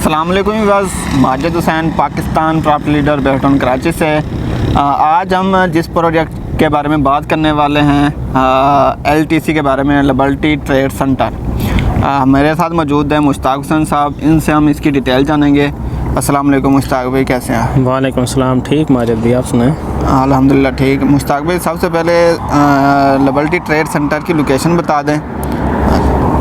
अस्सलाम वालेकुम बस माजिद हुसैन पाकिस्तान प्रॉपर्टी लीडर बेहटन कराची से। आज हम जिस प्रोजेक्ट के बारे में बात करने वाले हैं LTC के बारे में, लिबर्टी ट्रेड सेंटर। मेरे साथ मौजूद है मुश्ताक हुसैन साहब, इनसे हम इसकी डिटेल जानेंगे। अस्सलाम वालेकुम मुश्ताक भाई, कैसे हैं? वालेकुम सलाम, ठीक माजिद भाई, आप सुनाएं? अल्हम्दुलिल्लाह ठीक। मुश्ताक भाई, सबसे पहले लिबर्टी ट्रेड सेंटर की लोकेशन बता दें।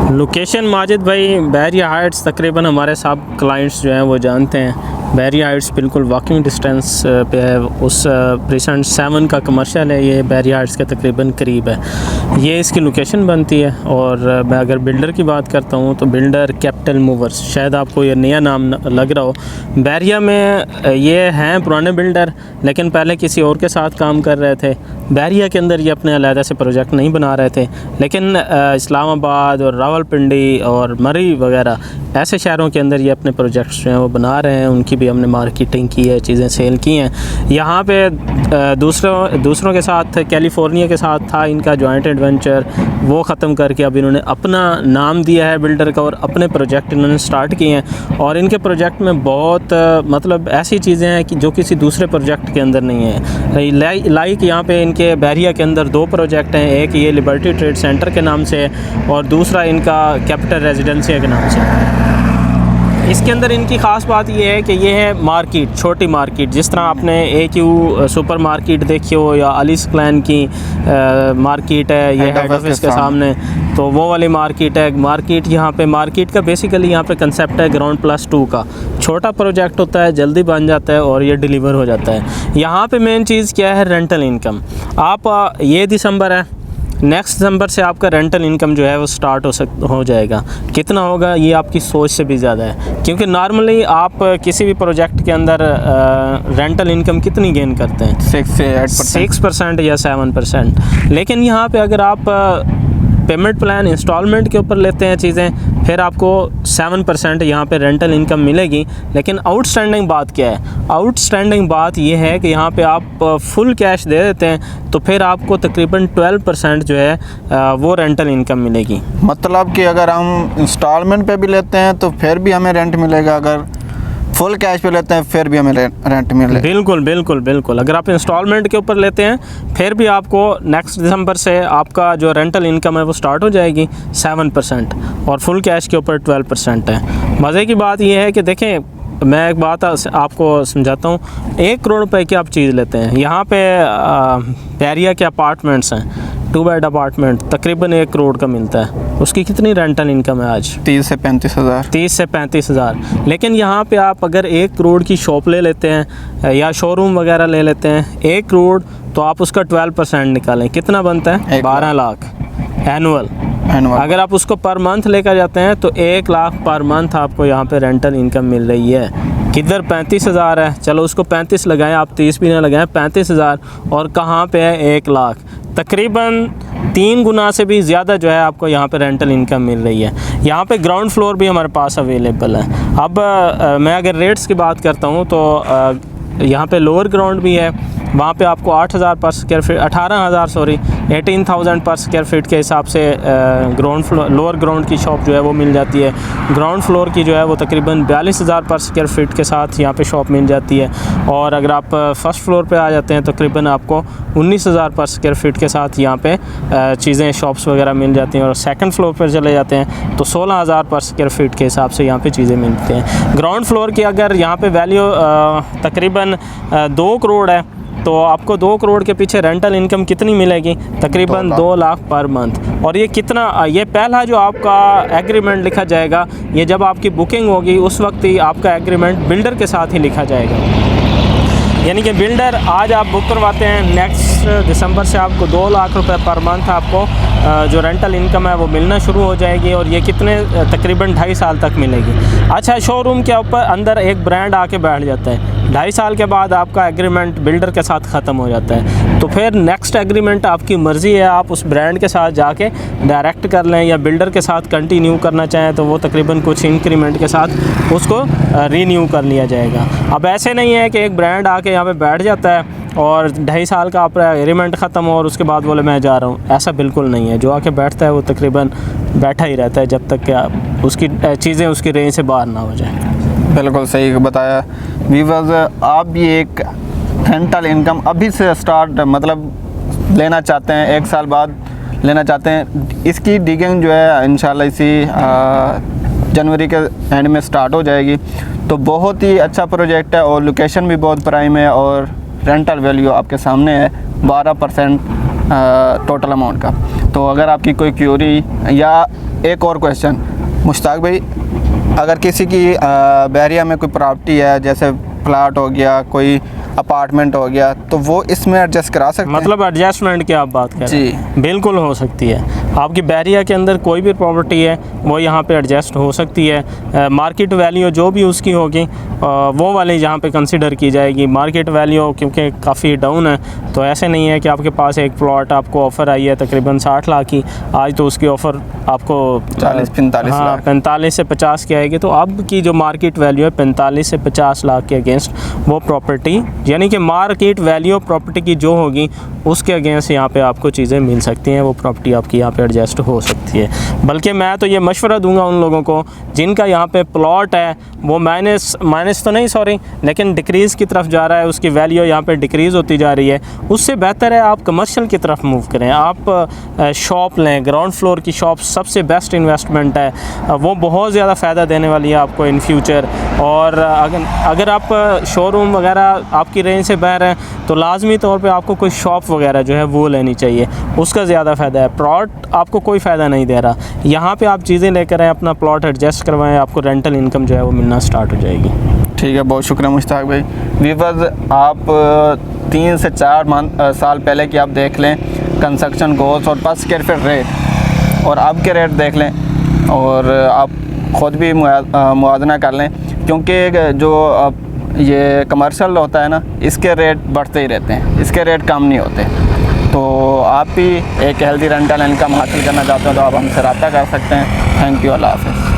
लोकेशन माजिद भाई बहरिया हाइट्स, तकरीबन हमारे सब क्लाइंट्स जो हैं वो जानते हैं। बहरिया हाइट्स बिल्कुल वॉकिंग डिस्टेंस पे है। उस प्रीसेंट 7 का कमर्शियल है, ये बहरिया हाइट्स के तकरीबन करीब है। ये इसकी लोकेशन बनती है। और मैं अगर बिल्डर की बात करता हूँ तो बिल्डर कैपिटल मूवर्स, शायद आपको ये नया नाम लग रहा हो। बहरिया में ये हैं पुराने बिल्डर, लेकिन पहले किसी और के साथ काम कर रहे थे। बहरिया के अंदर ये अपने अलहदा से प्रोजेक्ट नहीं बना रहे थे, लेकिन इस्लामाबाद और रावलपिंडी और मरी वगैरह ऐसे शहरों के अंदर ये अपने प्रोजेक्ट्स जो हैं वो बना रहे हैं। उनकी भी हमने मार्केटिंग की है, चीज़ें सेल की हैं। यहाँ पे दूसरों के साथ, कैलिफोर्निया के साथ था इनका जॉइंट एडवेंचर, वो ख़त्म करके अब इन्होंने अपना नाम दिया है बिल्डर का और अपने प्रोजेक्ट इन्होंने स्टार्ट किए हैं। और इनके प्रोजेक्ट में बहुत मतलब ऐसी चीज़ें हैं कि जो किसी दूसरे प्रोजेक्ट के अंदर नहीं है। लाइक यहाँ पे इनके बहरिया के अंदर 2 प्रोजेक्ट हैं, एक ये लिबर्टी ट्रेड सेंटर के नाम से और दूसरा इनका कैपिटल रेजिडेंसी के नाम से। इसके अंदर इनकी ख़ास बात ये है कि ये है मार्केट, छोटी मार्केट। जिस तरह आपने AQ सुपर मार्केट देखी हो या अलीस क्लैन की मार्केट है, ये हेड ऑफिस के सामने, तो वो वाली मार्केट है। मार्केट यहाँ पे, मार्केट का बेसिकली यहाँ पे कंसेप्ट है ग्राउंड +2 का। छोटा प्रोजेक्ट होता है, जल्दी बन जाता है और ये डिलीवर हो जाता है। यहाँ पे मेन चीज़ क्या है? Rental income. आप ये दिसंबर है, नेक्स्ट दिसंबर से आपका रेंटल इनकम जो है वो स्टार्ट हो जाएगा। कितना होगा ये आपकी सोच से भी ज़्यादा है, क्योंकि नॉर्मली आप किसी भी प्रोजेक्ट के अंदर रेंटल इनकम कितनी गेन करते हैं? 6 से 8%, 6% या 7%। लेकिन यहाँ पे अगर आप पेमेंट प्लान इंस्टॉलमेंट के ऊपर लेते हैं चीज़ें, फिर आपको 7% यहाँ पे रेंटल इनकम मिलेगी। लेकिन आउटस्टैंडिंग बात क्या है? आउटस्टैंडिंग बात ये है कि यहाँ पे आप फुल कैश दे देते हैं तो फिर आपको तकरीबन 12% जो है वो रेंटल इनकम मिलेगी। मतलब कि अगर हम इंस्टॉलमेंट पे भी लेते हैं तो फिर भी हमें रेंट मिलेगा, अगर फुल कैश पे लेते हैं फिर भी हमें रेंट मिलेगा। बिल्कुल बिल्कुल बिल्कुल। अगर आप इंस्टॉलमेंट के ऊपर लेते हैं फिर भी आपको नेक्स्ट दिसंबर से आपका जो रेंटल इनकम है वो स्टार्ट हो जाएगी 7%, और फुल कैश के ऊपर 12% है। मज़े की बात यह है कि देखें, मैं एक बात आपको समझाता हूँ। 1 करोड़ रुपए की आप चीज़ लेते हैं, यहाँ पे बहरिया के अपार्टमेंट्स हैं, 2 बेड अपार्टमेंट तकरीबन 1 करोड़ का मिलता है। उसकी कितनी रेंटल इनकम है आज? 30 से 35 हज़ार। 30 से 35 हज़ार। लेकिन यहाँ पे आप अगर 1 करोड़ की शॉप ले लेते हैं या शोरूम वगैरह ले लेते हैं 1 करोड़, तो आप उसका 12% निकालें, कितना बनता है? 12 लाख एनुअल। अगर आप उसको पर मंथ लेकर जाते हैं तो 1 लाख पर मंथ आपको यहाँ पे रेंटल इनकम मिल रही है। किधर 35 हज़ार है, चलो उसको 35 लगाएं, आप 30 भी ना लगाएं, 35 हज़ार। और कहाँ पे है? 1 लाख। तकरीबन 3 गुना से भी ज़्यादा जो है आपको यहाँ पे रेंटल इनकम मिल रही है। यहाँ पे ग्राउंड फ्लोर भी हमारे पास अवेलेबल है। अब मैं अगर रेट्स की बात करता हूँ तो यहाँ पे लोअर ग्राउंड भी है, वहाँ पे आपको 8,000 पर स्क्वायर फीट, 18,000 पर स्क्वायर फीट के हिसाब से ग्राउंड फ्लोर, लोअर ग्राउंड की शॉप जो है वो मिल जाती है। ग्राउंड फ्लोर की जो है वो तकरीबन 42,000 पर स्क्वायर फीट के साथ यहाँ पे शॉप मिल जाती है। और अगर आप फर्स्ट फ्लोर पे आ जाते हैं तो तकरीबन आपको 19,000 पर स्क्वायर फीट के साथ यहाँ पे चीज़ें, शॉप्स वगैरह मिल जाती हैं। और सेकंड फ्लोर पर चले जाते हैं तो 16,000 पर स्क्वायर फीट के हिसाब से यहाँ पे चीज़ें मिलती हैं। ग्राउंड फ्लोर की अगर यहाँ पे वैल्यू तकरीबन 2 करोड़ है, तो आपको 2 करोड़ के पीछे रेंटल इनकम कितनी मिलेगी? तकरीबन 2 लाख पर मंथ। और ये कितना, ये पहला जो आपका एग्रीमेंट लिखा जाएगा, ये जब आपकी बुकिंग होगी उस वक्त ही आपका एग्रीमेंट बिल्डर के साथ ही लिखा जाएगा। यानी कि बिल्डर आज आप बुक करवाते हैं, नेक्स्ट दिसंबर से आपको 2 लाख रुपए पर मंथ आपको जो रेंटल इनकम है वो मिलना शुरू हो जाएगी। और ये कितने, तकरीबन 2.5 साल तक मिलेगी। अच्छा, शोरूम के ऊपर अंदर एक ब्रांड आके बैठ जाता है, 2.5 साल के बाद आपका एग्रीमेंट बिल्डर के साथ ख़त्म हो जाता है, तो फिर नेक्स्ट एग्रीमेंट आपकी मर्ज़ी है, आप उस ब्रांड के साथ जाके डायरेक्ट कर लें या बिल्डर के साथ कंटिन्यू करना चाहें तो वो तकरीबन कुछ इंक्रीमेंट के साथ उसको रीन्यू कर लिया जाएगा। अब ऐसे नहीं है कि एक ब्रांड आके यहाँ पे बैठ जाता है और 2.5 साल का आपका एग्रीमेंट ख़त्म हो और उसके बाद बोले मैं जा रहा हूँ, ऐसा बिल्कुल नहीं है। जो आके बैठता है वो तकरीबन बैठा ही रहता है जब तक कि उसकी चीज़ें उसकी रेंज से बाहर ना हो जाए। बिल्कुल सही बताया व्यूअर्स। आप भी एक रेंटल इनकम अभी से स्टार्ट मतलब लेना चाहते हैं, 1 साल बाद लेना चाहते हैं, इसकी डिगिंग जो है इंशाल्लाह इसी जनवरी के एंड में स्टार्ट हो जाएगी। तो बहुत ही अच्छा प्रोजेक्ट है और लोकेशन भी बहुत प्राइम है और रेंटल वैल्यू आपके सामने है 12% टोटल अमाउंट का। तो अगर आपकी कोई क्यूरी या एक और क्वेश्चन मुश्ताक भाई, अगर किसी की बहरिया में कोई प्रॉपर्टी है, जैसे प्लाट हो गया, कोई अपार्टमेंट हो गया, तो वो इसमें एडजस्ट करा सकते हैं? मतलब एडजस्टमेंट की आप बात कर रहे हैं? बिल्कुल हो सकती है। आपकी बहरिया के अंदर कोई भी प्रॉपर्टी है वो यहाँ पे एडजस्ट हो सकती है। मार्केट वैल्यू जो भी उसकी होगी वो वाली यहाँ पे कंसिडर की जाएगी। मार्केट वैल्यू क्योंकि काफ़ी डाउन है, तो ऐसे नहीं है कि आपके पास एक प्लॉट आपको ऑफ़र आई है तकरीबन 60 लाख की, आज तो उसकी ऑफ़र आपको 40-45 लाख 45 से 50 की आएगी। तो अब की जो मार्केट वैल्यू है 45 से 50 लाख के अगेंस्ट वो प्रॉपर्टी, यानी कि मार्केट वैल्यू प्रॉपर्टी की जो होगी उसके अगेंस्ट यहाँ पे आपको चीज़ें मिल सकती हैं, वो प्रॉपर्टी आपकी यहाँ पे एडजस्ट हो सकती है। बल्कि मैं तो ये मशवरा दूंगा उन लोगों को जिनका यहाँ पे प्लॉट है वो माइनस तो नहीं सॉरी लेकिन डिक्रीज़ की तरफ जा रहा है, उसकी वैल्यू यहाँ पे डिक्रीज़ होती जा रही है, उससे बेहतर है आप कमर्शियल की तरफ मूव करें। आप शॉप लें, ग्राउंड फ्लोर की शॉप सबसे बेस्ट इन्वेस्टमेंट है, वो बहुत ज़्यादा फ़ायदा देने वाली है आपको इन फ्यूचर। और अगर आप शोरूम वगैरह आपकी रेंज से बाहर हैं तो लाजमी तौर पे आपको कोई शॉप वगैरह जो है वो लेनी चाहिए, उसका ज़्यादा फ़ायदा है। प्लॉट आपको कोई फ़ायदा नहीं दे रहा, यहाँ पे आप चीज़ें लेकर आएँ, अपना प्लॉट एडजस्ट करवाएं, आपको रेंटल इनकम जो है वो मिलना स्टार्ट हो जाएगी। ठीक है, बहुत शुक्रिया मुश्ताक भाई। व्यूअर्स, आप 3 से 4 साल पहले की आप देख लें कंस्ट्रक्शन कॉस्ट और पर स्क्वायर फीट रेट और अब के रेट देख लें और आप ख़ुद भी मुआवजा कर लें, क्योंकि जो ये कमर्शियल होता है ना, इसके रेट बढ़ते ही रहते हैं, इसके रेट कम नहीं होते। तो आप भी एक हेल्दी रेंटल इनकम हासिल करना चाहते हो तो आप हमसे रब्ता कर सकते हैं। थैंक यू, अल्लाह हाफ़िज़।